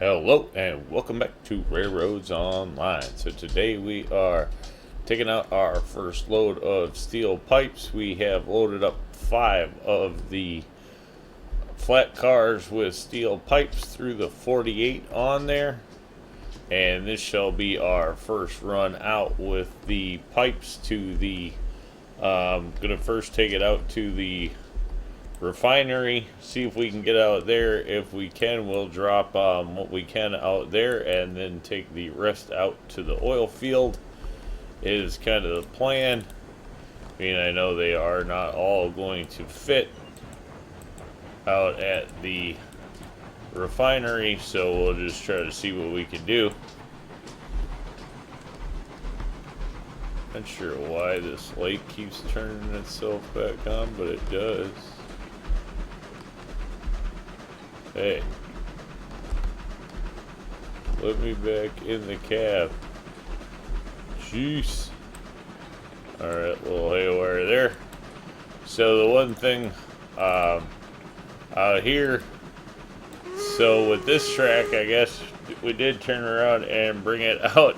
Hello and welcome back to RailRoads Online. So today we are taking out our first load of steel pipes. We have loaded up 5 of the flat cars with steel pipes through the 48 on there. And this shall be our first run out with the pipes to the, gonna first take it out to the refinery, see if we can get out there. If we can, we'll drop what we can out there and then take the rest out to the oil field is kind of the plan. I mean, I know they are not all going to fit out at the refinery, so we'll just try to see what we can do. Not sure why this light keeps turning itself back on, but it does. Hey, let me back in the cab. Jeez. Alright, little haywire there. So the one thing out here, so with this track, I guess we did turn around and bring it out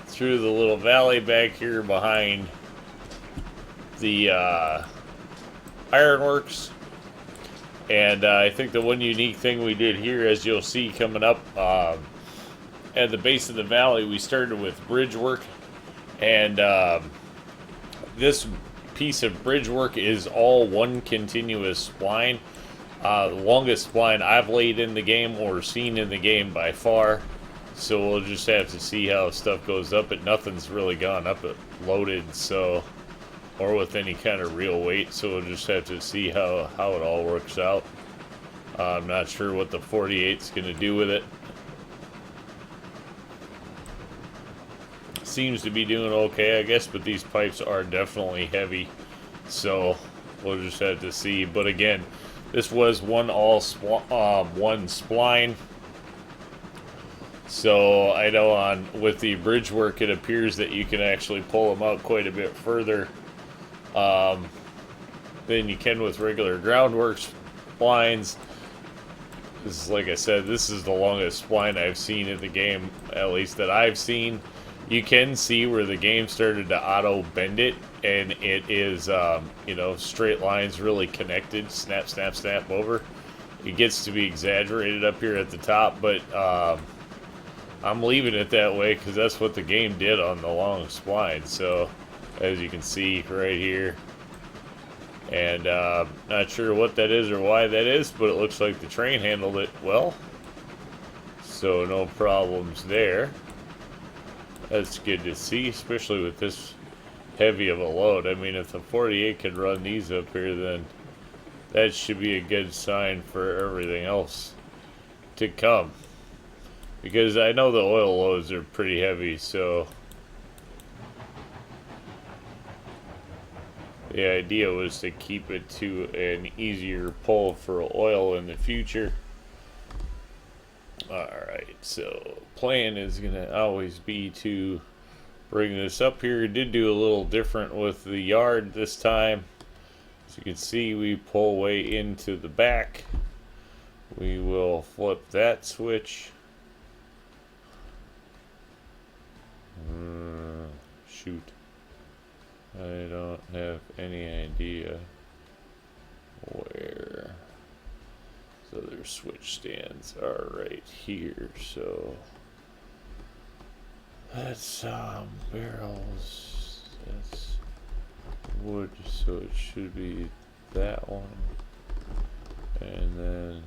through the little valley back here behind the ironworks. And I think the one unique thing we did here, as you'll see coming up at the base of the valley, we started with bridge work. And this piece of bridge work is all one continuous spline. The longest spline I've laid in the game or seen in the game by far. So we'll just have to see how stuff goes up. But nothing's really gone up it loaded, so, or with any kind of real weight, so we'll just have to see how it all works out. I'm not sure what the 48's going to do with it. Seems to be doing okay, I guess, but these pipes are definitely heavy, so we'll just have to see. But again, this was one spline. So I know with the bridge work, it appears that you can actually pull them out quite a bit further than you can with regular groundwork splines. This is, like I said, this is the longest spline I've seen in the game, at least that I've seen. You can see where the game started to auto bend it, and it is, straight lines really connected, snap, snap, snap over. It gets to be exaggerated up here at the top, but I'm leaving it that way because that's what the game did on the long spline. So, as you can see right here, and not sure what that is or why that is, but it looks like the train handled it well. So no problems there. That's good to see, especially with this heavy of a load. I mean, if the 48 could run these up here, then that should be a good sign for everything else to come. Because I know the oil loads are pretty heavy, so the idea was to keep it to an easier pull for oil in the future. Alright, so plan is going to always be to bring this up here. We did do a little different with the yard this time. As you can see, we pull way into the back. We will flip that switch. Shoot. I don't have any idea where. So their switch stands are right here. So that's barrels. That's wood. So it should be that one. And then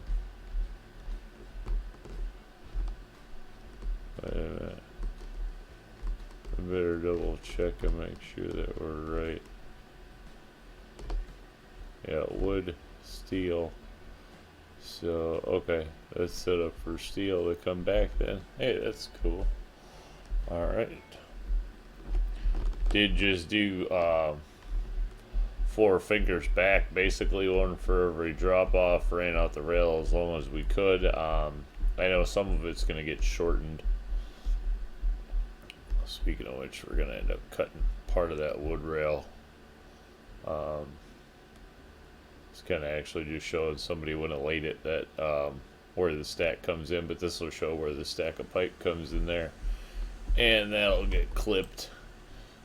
wait a minute. I better double check and make sure that we're right. Yeah, wood, steel. So, okay, that's set up for steel to come back then. Hey, that's cool. Alright. Did just do 4 fingers back, basically one for every drop off. Ran out the rail as long as we could. I know some of it's going to get shortened. Speaking of which, we're going to end up cutting part of that wood rail. It's kind of actually just showing somebody when it laid it that where the stack comes in, but this will show where the stack of pipe comes in there. And that'll get clipped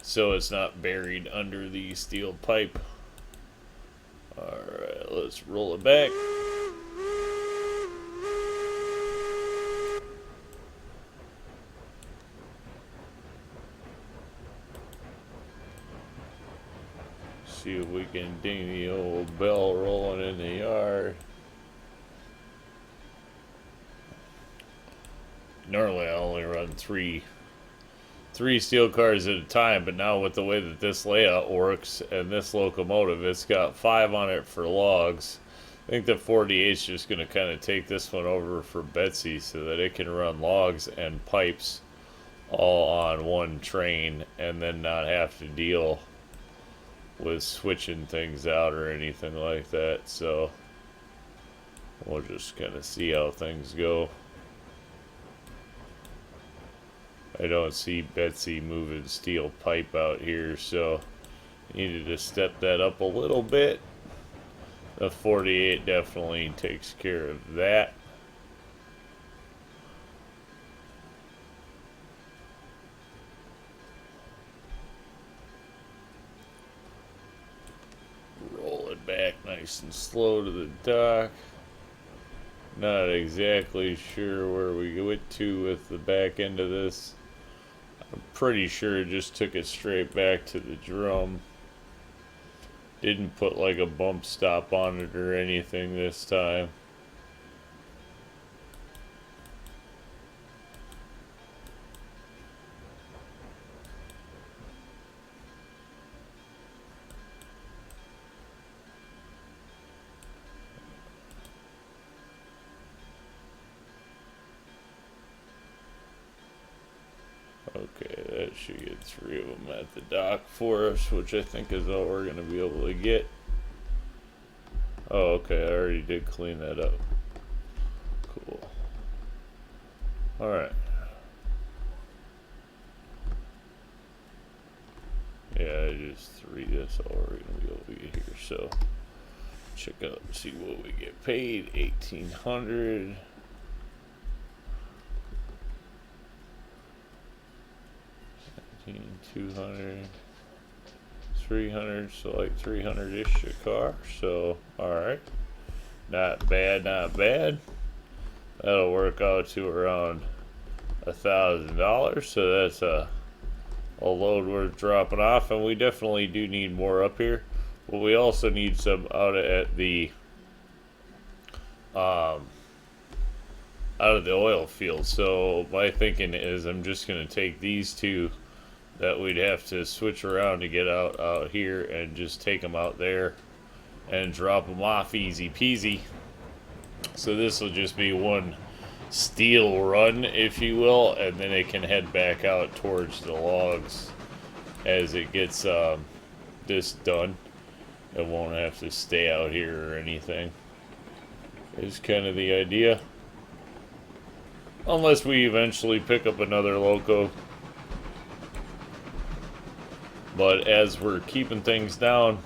so it's not buried under the steel pipe. Alright, let's roll it back. See if we can ding the old bell rolling in the yard. Normally I only run three steel cars at a time, but now with the way that this layout works and this locomotive, it's got 5 on it for logs. I think the 48 is just going to kind of take this one over for Betsy so that it can run logs and pipes all on one train and then not have to deal with switching things out or anything like that. So we'll just kind of see how things go. I don't see Betsy moving steel pipe out here, so needed to step that up a little bit. The 48 definitely takes care of that. Roll it back nice and slow to the dock. Not exactly sure where we went to with the back end of this. I'm pretty sure it just took it straight back to the drum. Didn't put like a bump stop on it or anything this time. Okay, that should get 3 of them at the dock for us, which I think is all we're going to be able to get. Oh, okay, I already did clean that up. Cool. Alright. Yeah, just 3, that's all we're going to be able to get here. So, check out and see what we get paid. 1,800. 200, 300, so like 300-ish a car. So, alright. Not bad, not bad. That'll work out to around $1,000. So that's a load worth dropping off. And we definitely do need more up here. But we also need some out at the out of the oil field. So my thinking is I'm just going to take these two that we'd have to switch around to get out here and just take them out there and drop them off easy peasy. So this will just be one steel run, if you will, and then it can head back out towards the logs as it gets this done. It won't have to stay out here or anything. Is kind of the idea. Unless we eventually pick up another loco. But as we're keeping things down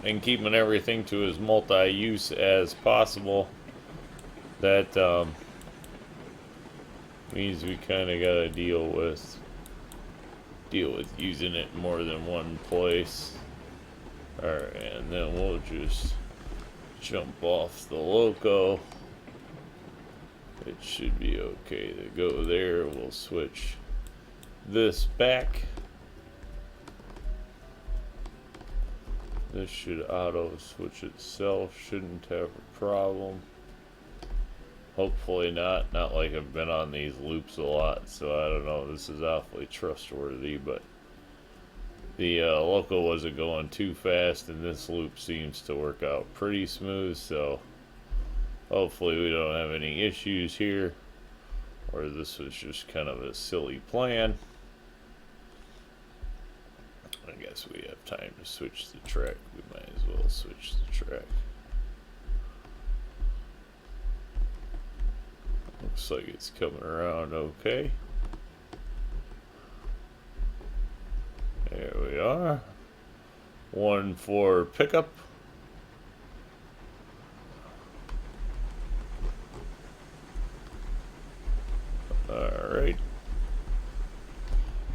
and keeping everything to as multi-use as possible, that means we kind of got to deal with using it more than one place. Alright, and then we'll just jump off the loco. It should be okay to go there. We'll switch this back. This should auto switch itself, shouldn't have a problem. Hopefully not like I've been on these loops a lot, so I don't know, this is awfully trustworthy, but the loco wasn't going too fast and this loop seems to work out pretty smooth, so hopefully we don't have any issues here, or this was just kind of a silly plan. I guess we have time to switch the track. We might as well switch the track. Looks like it's coming around okay. There we are. 1 for pickup.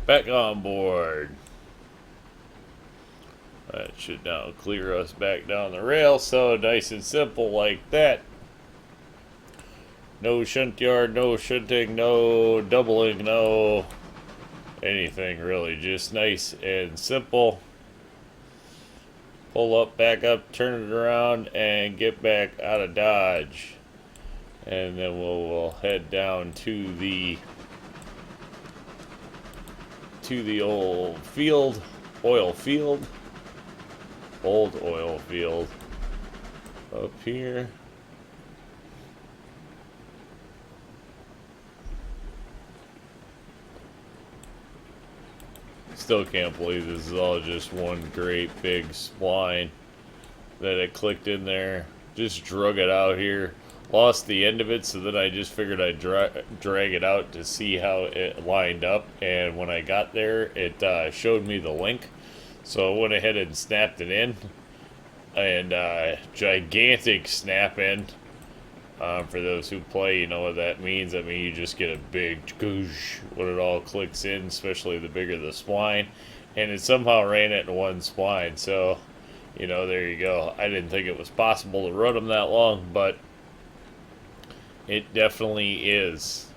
back on board. That should now clear us back down the rail. So nice and simple like that. No shunt yard, no shunting, no doubling, no anything really. Just nice and simple. Pull up, back up, turn it around, and get back out of Dodge. And then we'll head down to the old field, oil field, old oil field up here. Still can't believe this is all just one great big spline that it clicked in there. Just drug it out here. Lost the end of it, so then I just figured I'd drag it out to see how it lined up. And when I got there, it showed me the link. So I went ahead and snapped it in. And gigantic snap in. For those who play, you know what that means. I mean, you just get a big goosh when it all clicks in, especially the bigger the spline. And it somehow ran it in one spline. So, you know, there you go. I didn't think it was possible to run them that long, but it definitely is.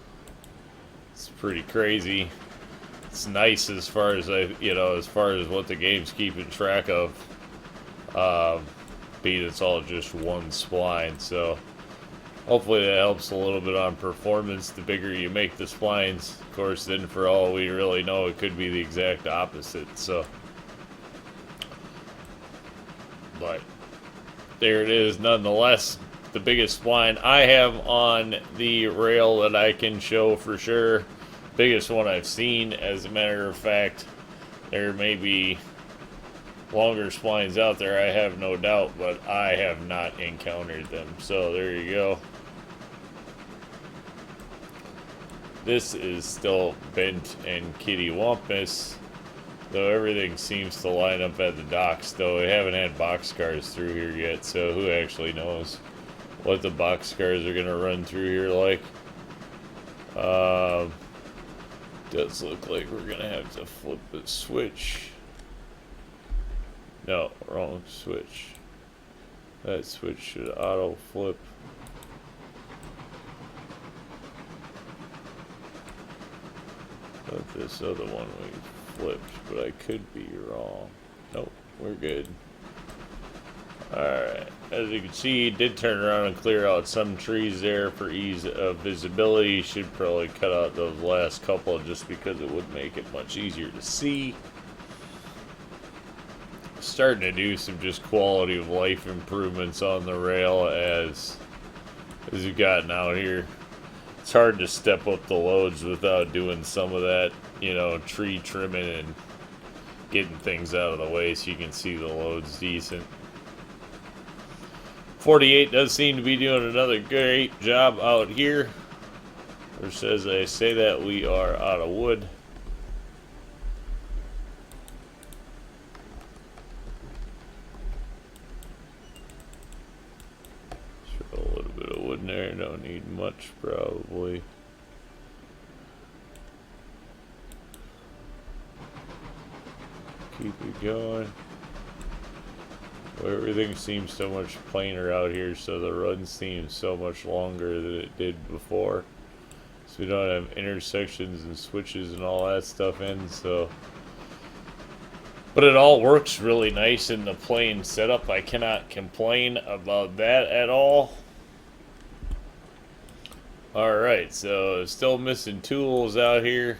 It's pretty crazy. It's nice as far as as far as what the game's keeping track of. Being it's all just one spline, so hopefully that helps a little bit on performance. The bigger you make the splines, of course, then for all we really know, it could be the exact opposite. So, but there it is, nonetheless. The biggest spline I have on the rail that I can show for sure. Biggest one I've seen, as a matter of fact. There may be longer splines out there, I have no doubt, but I have not encountered them. So there you go. This is still bent and kittywampus, though everything seems to line up at the docks, though we haven't had boxcars through here yet, so who actually knows what the boxcars are going to run through here like. Does look like we're going to have to flip the switch. No, wrong switch. That switch should auto flip. But this other one we flipped, but I could be wrong. Nope, we're good. Alright, as you can see, it did turn around and clear out some trees there for ease of visibility. Should probably cut out those last couple just because it would make it much easier to see. Starting to do some just quality of life improvements on the rail as you've gotten out here. It's hard to step up the loads without doing some of that, you know, tree trimming and getting things out of the way so you can see the loads decent. 48 does seem to be doing another great job out here. Or as I say that, we are out of wood. Throw a little bit of wood in there, don't need much probably. Keep it going. Well, everything seems so much plainer out here, so the run seems so much longer than it did before. So we don't have intersections and switches and all that stuff in, so. But it all works really nice in the plain setup. I cannot complain about that at all. Alright, so still missing tools out here.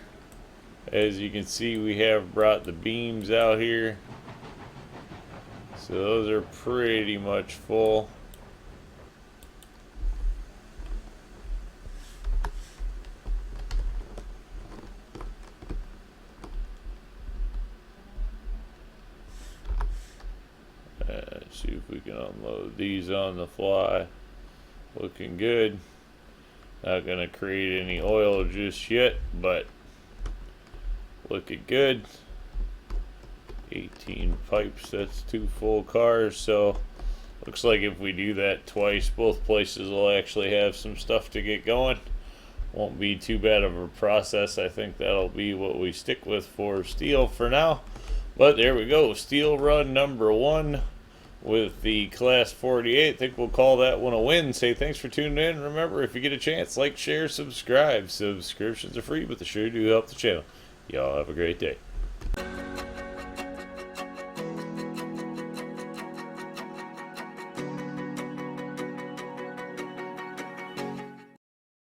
As you can see, we have brought the beams out here. So those are pretty much full. Let's see if we can unload these on the fly. Looking good. Not gonna create any oil just yet, but looking good. 18 pipes, that's 2 full cars, so looks like if we do that twice, both places will actually have some stuff to get going. won't be too bad of a process. I think that'll be what we stick with for steel for now. But there we go, steel run number 1 with the Class 48. I think we'll call that one a win. Say thanks for tuning in. Remember, if you get a chance, like, share, subscribe. Subscriptions are free, but they sure do help the channel. Y'all have a great day.